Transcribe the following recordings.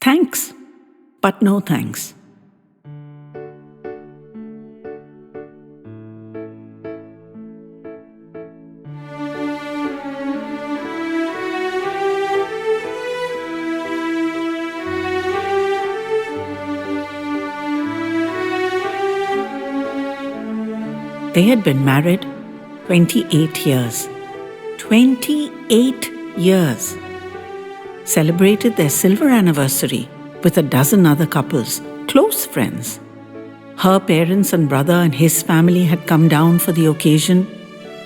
Thanks, but no thanks. They had been married 28 years. 28 years. Celebrated their silver anniversary with a dozen other couples, close friends. Her parents and brother and his family had come down for the occasion.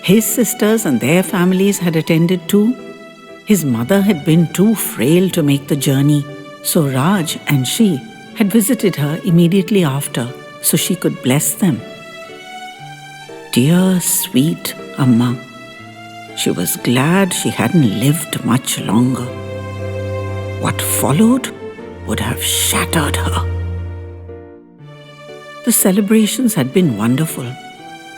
His sisters and their families had attended too. His mother had been too frail to make the journey, so Raj and she had visited her immediately after so she could bless them. Dear, sweet Amma. She was glad she hadn't lived much longer. What followed would have shattered her. The celebrations had been wonderful,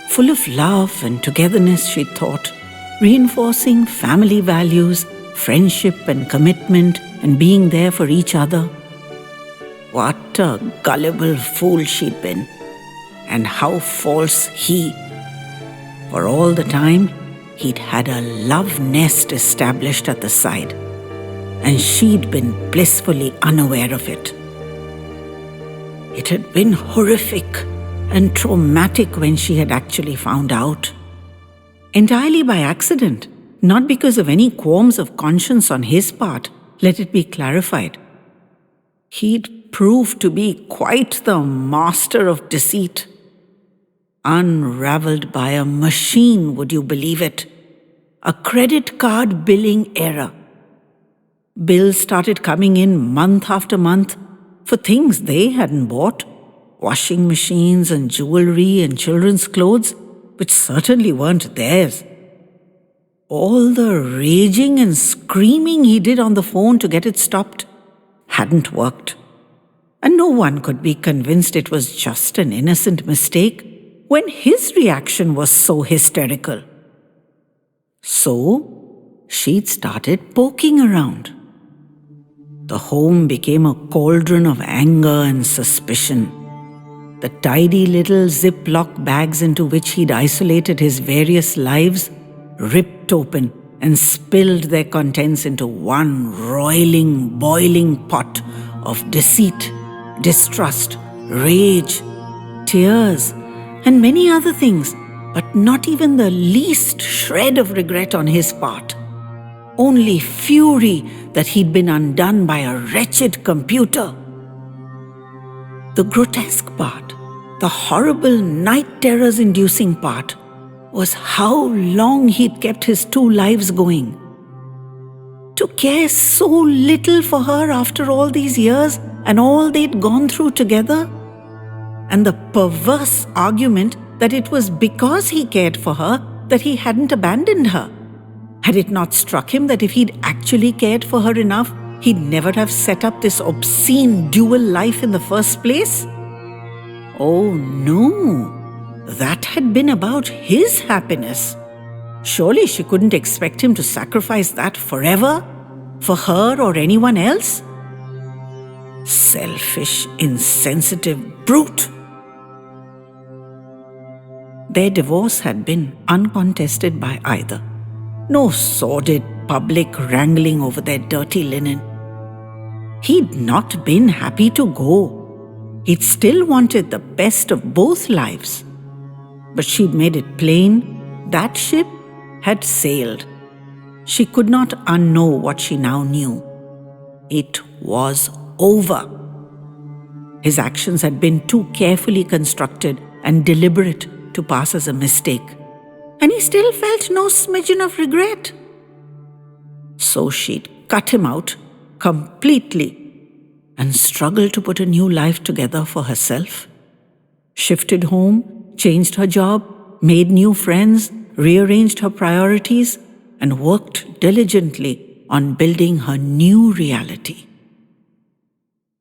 full of love and togetherness, she thought, reinforcing family values, friendship and commitment, and being there for each other. What a gullible fool she'd been, and how false he. For all the time, he'd had a love nest established at the side, and she'd been blissfully unaware of it. It had been horrific and traumatic when she had actually found out. Entirely by accident, not because of any qualms of conscience on his part, let it be clarified. He'd proved to be quite the master of deceit. Unraveled by a machine, would you believe it? A credit card billing error. Bills started coming in month after month for things they hadn't bought. Washing machines and jewelry and children's clothes, which certainly weren't theirs. All the raging and screaming he did on the phone to get it stopped hadn't worked. And no one could be convinced it was just an innocent mistake when his reaction was so hysterical. So, she'd started poking around. The home became a cauldron of anger and suspicion. The tidy little Ziploc bags into which he'd isolated his various lives ripped open and spilled their contents into one roiling, boiling pot of deceit, distrust, rage, tears, and many other things, but not even the least shred of regret on his part. Only fury that he'd been undone by a wretched computer. The grotesque part, the horrible night terrors-inducing part, was how long he'd kept his two lives going. To care so little for her after all these years and all they'd gone through together. And the perverse argument that it was because he cared for her that he hadn't abandoned her. Had it not struck him that if he'd actually cared for her enough, he'd never have set up this obscene dual life in the first place? Oh no, that had been about his happiness. Surely she couldn't expect him to sacrifice that forever, for her or anyone else? Selfish, insensitive brute. Their divorce had been uncontested by either. No sordid public wrangling over their dirty linen. He'd not been happy to go. He'd still wanted the best of both lives. But she'd made it plain that ship had sailed. She could not unknow what she now knew. It was over. His actions had been too carefully constructed and deliberate to pass as a mistake, and he still felt no smidgen of regret. So she'd cut him out completely and struggled to put a new life together for herself. Shifted home, changed her job, made new friends, rearranged her priorities, and worked diligently on building her new reality.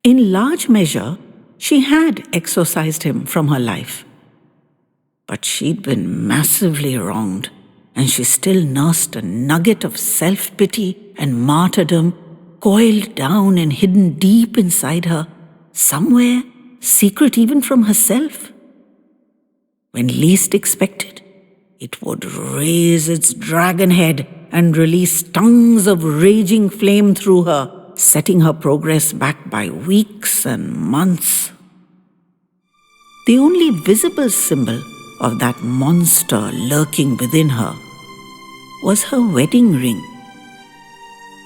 In large measure, she had exorcised him from her life. But she'd been massively wronged, and she still nursed a nugget of self-pity and martyrdom coiled down and hidden deep inside her, somewhere secret even from herself. When least expected, it would raise its dragon head and release tongues of raging flame through her, setting her progress back by weeks and months. The only visible symbol of that monster lurking within her was her wedding ring.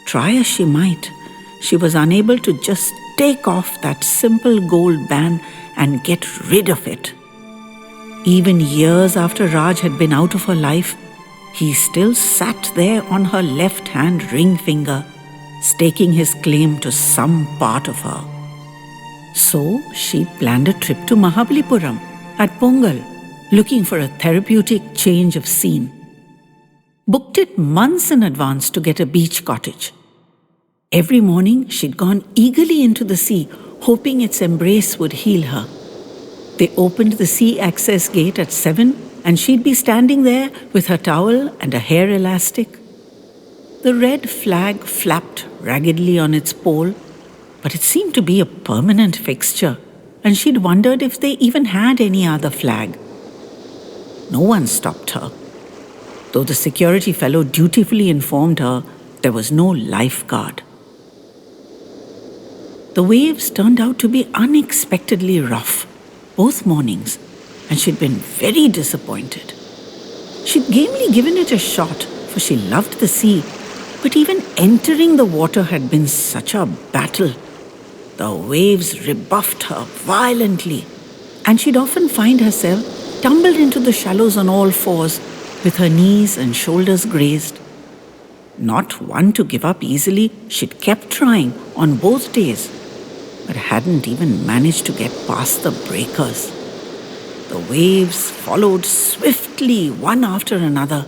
Try as she might, she was unable to just take off that simple gold band and get rid of it. Even years after Raj had been out of her life, he still sat there on her left-hand ring finger, staking his claim to some part of her. So she planned a trip to Mahabalipuram at Pongal, looking for a therapeutic change of scene. Booked it months in advance to get a beach cottage. Every morning she'd gone eagerly into the sea, hoping its embrace would heal her. They opened the sea access gate at 7, and she'd be standing there with her towel and a hair elastic. The red flag flapped raggedly on its pole, but it seemed to be a permanent fixture, and she'd wondered if they even had any other flag. No one stopped her, though the security fellow dutifully informed her there was no lifeguard. The waves turned out to be unexpectedly rough, both mornings, and she'd been very disappointed. She'd gamely given it a shot, for she loved the sea, but even entering the water had been such a battle. The waves rebuffed her violently, and she'd often find herself tumbled into the shallows on all fours, with her knees and shoulders grazed. Not one to give up easily, she'd kept trying on both days, but hadn't even managed to get past the breakers. The waves followed swiftly one after another,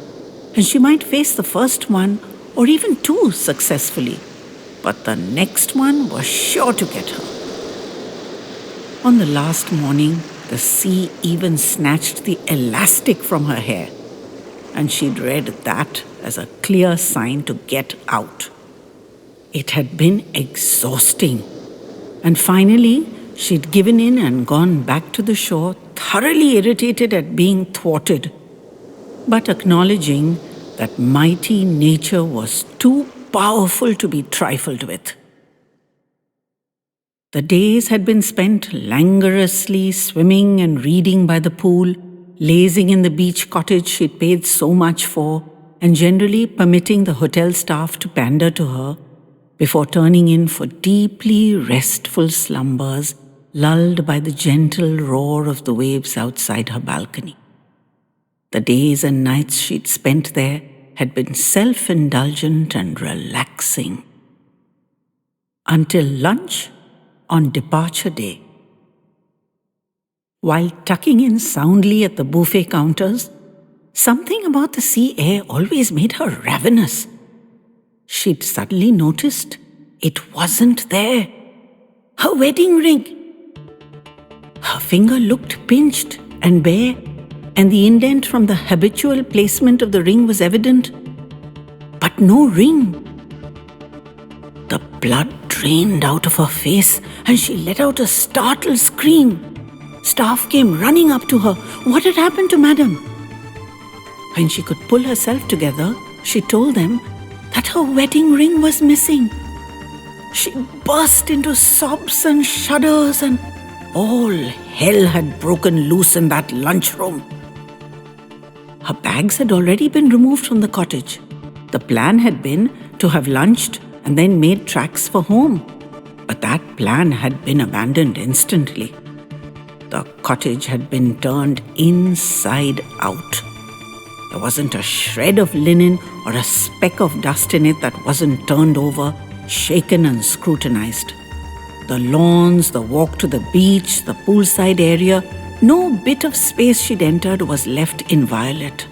and she might face the first one or even two successfully, but the next one was sure to get her. On the last morning, the sea even snatched the elastic from her hair, and she'd read that as a clear sign to get out. It had been exhausting, and finally she'd given in and gone back to the shore, thoroughly irritated at being thwarted, but acknowledging that mighty nature was too powerful to be trifled with. The days had been spent languorously swimming and reading by the pool, lazing in the beach cottage she'd paid so much for, and generally permitting the hotel staff to pander to her before turning in for deeply restful slumbers, lulled by the gentle roar of the waves outside her balcony. The days and nights she'd spent there had been self-indulgent and relaxing. Until lunch on departure day. While tucking in soundly at the buffet counters, something about the sea air always made her ravenous. She'd suddenly noticed it wasn't there. Her wedding ring. Her finger looked pinched and bare, and the indent from the habitual placement of the ring was evident, but no ring. The blood drained out of her face, and she let out a startled scream. Staff came running up to her. What had happened to Madam? When she could pull herself together, she told them that her wedding ring was missing. She burst into sobs and shudders, and all hell had broken loose in that lunchroom. Her bags had already been removed from the cottage. The plan had been to have lunched and then made tracks for home. But that plan had been abandoned instantly. The cottage had been turned inside out. There wasn't a shred of linen or a speck of dust in it that wasn't turned over, shaken and scrutinized. The lawns, the walk to the beach, the poolside area, no bit of space she'd entered was left inviolate.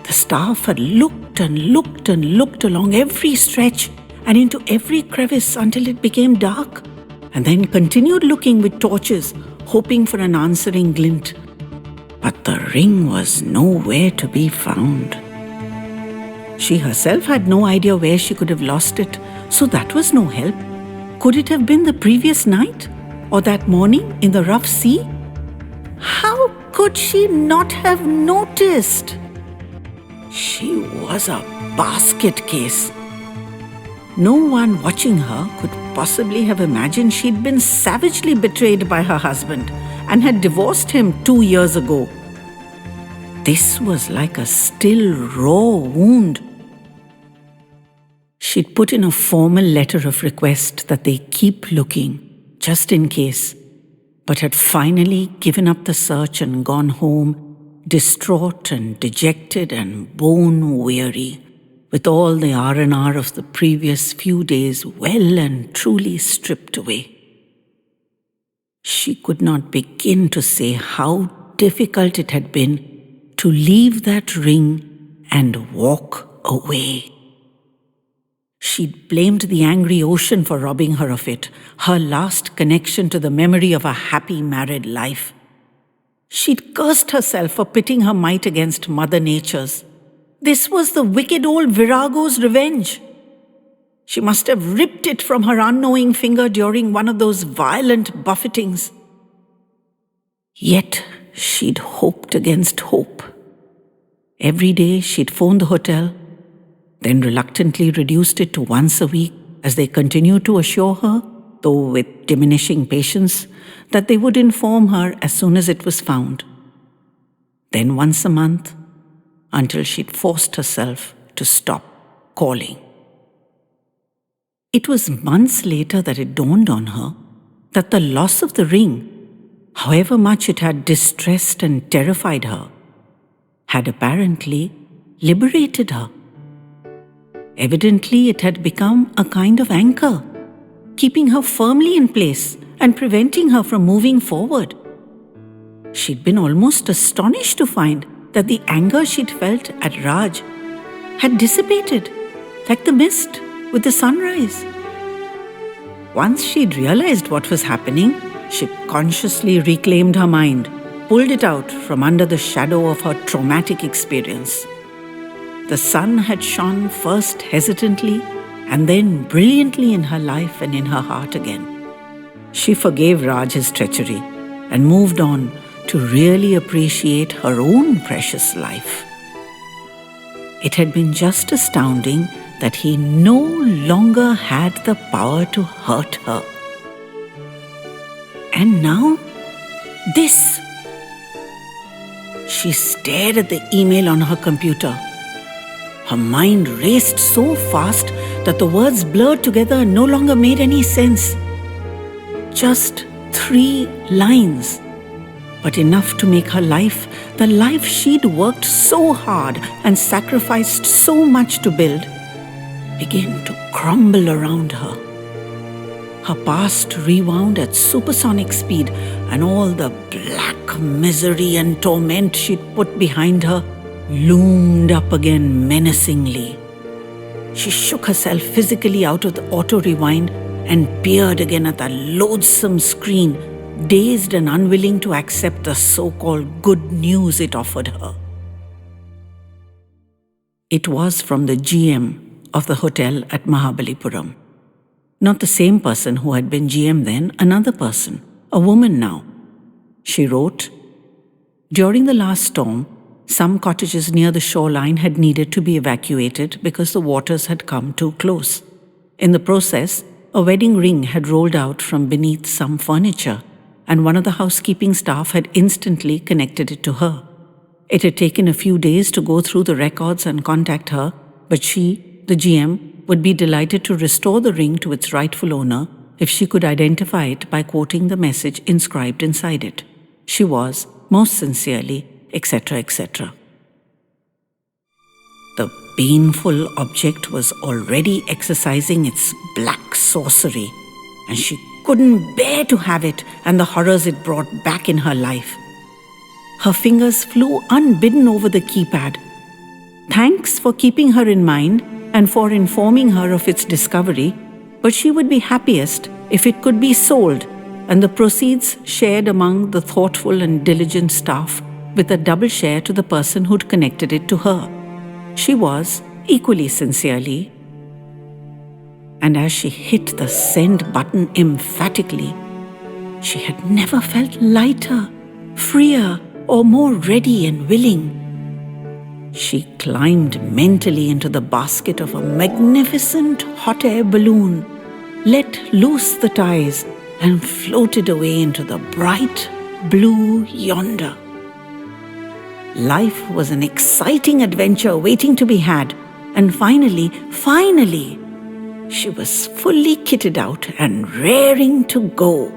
The staff had looked and looked and looked along every stretch and into every crevice until it became dark, and then continued looking with torches, hoping for an answering glint. But the ring was nowhere to be found. She herself had no idea where she could have lost it, So that was no help. Could it have been the previous night? Or that morning in the rough sea? How could she not have noticed? She was a basket case. No one watching her could possibly have imagined she'd been savagely betrayed by her husband and had divorced him 2 years ago. This was like a still raw wound. She'd put in a formal letter of request that they keep looking, just in case, but had finally given up the search and gone home, distraught and dejected and bone-weary, with all the R&R of the previous few days well and truly stripped away. She could not begin to say how difficult it had been to leave that ring and walk away. She'd blamed the angry ocean for robbing her of it, her last connection to the memory of a happy married life. She'd cursed herself for pitting her might against Mother Nature's. This was the wicked old Virago's revenge. She must have ripped it from her unknowing finger during one of those violent buffetings. Yet she'd hoped against hope. Every day she'd phoned the hotel, then reluctantly reduced it to once a week as they continued to assure her, though with diminishing patience, that they would inform her as soon as it was found. Then once a month, until she'd forced herself to stop calling. It was months later that it dawned on her that the loss of the ring, however much it had distressed and terrified her, had apparently liberated her. Evidently, it had become a kind of anchor, keeping her firmly in place and preventing her from moving forward. She'd been almost astonished to find that the anger she'd felt at Raj had dissipated, like the mist with the sunrise. Once she'd realized what was happening, she consciously reclaimed her mind, pulled it out from under the shadow of her traumatic experience. The sun had shone first hesitantly and then brilliantly in her life and in her heart again. She forgave Raj his treachery and moved on to really appreciate her own precious life. It had been just astounding that he no longer had the power to hurt her. And now, this. She stared at the email on her computer. Her mind raced so fast that the words blurred together and no longer made any sense. Just 3 lines, but enough to make her life, the life she'd worked so hard and sacrificed so much to build, begin to crumble around her. Her past rewound at supersonic speed, and all the black misery and torment she'd put behind her loomed up again menacingly. She shook herself physically out of the auto-rewind and peered again at the loathsome screen, dazed and unwilling to accept the so-called good news it offered her. It was from the GM of the hotel at Mahabalipuram. Not the same person who had been GM then, another person, a woman now. She wrote, "During the last storm, some cottages near the shoreline had needed to be evacuated because the waters had come too close. In the process, a wedding ring had rolled out from beneath some furniture, and one of the housekeeping staff had instantly connected it to her. It had taken a few days to go through the records and contact her, but she, the GM, would be delighted to restore the ring to its rightful owner if she could identify it by quoting the message inscribed inside it. She was, most sincerely, etc., etc." The painful object was already exercising its black sorcery, and she couldn't bear to have it and the horrors it brought back in her life. Her fingers flew unbidden over the keypad. Thanks for keeping her in mind and for informing her of its discovery, but she would be happiest if it could be sold and the proceeds shared among the thoughtful and diligent staff, with a double share to the person who'd connected it to her. She was, equally sincerely, and as she hit the send button emphatically, she had never felt lighter, freer, or more ready and willing. She climbed mentally into the basket of a magnificent hot air balloon, let loose the ties, and floated away into the bright blue yonder. Life was an exciting adventure waiting to be had, and finally, she was fully kitted out and raring to go.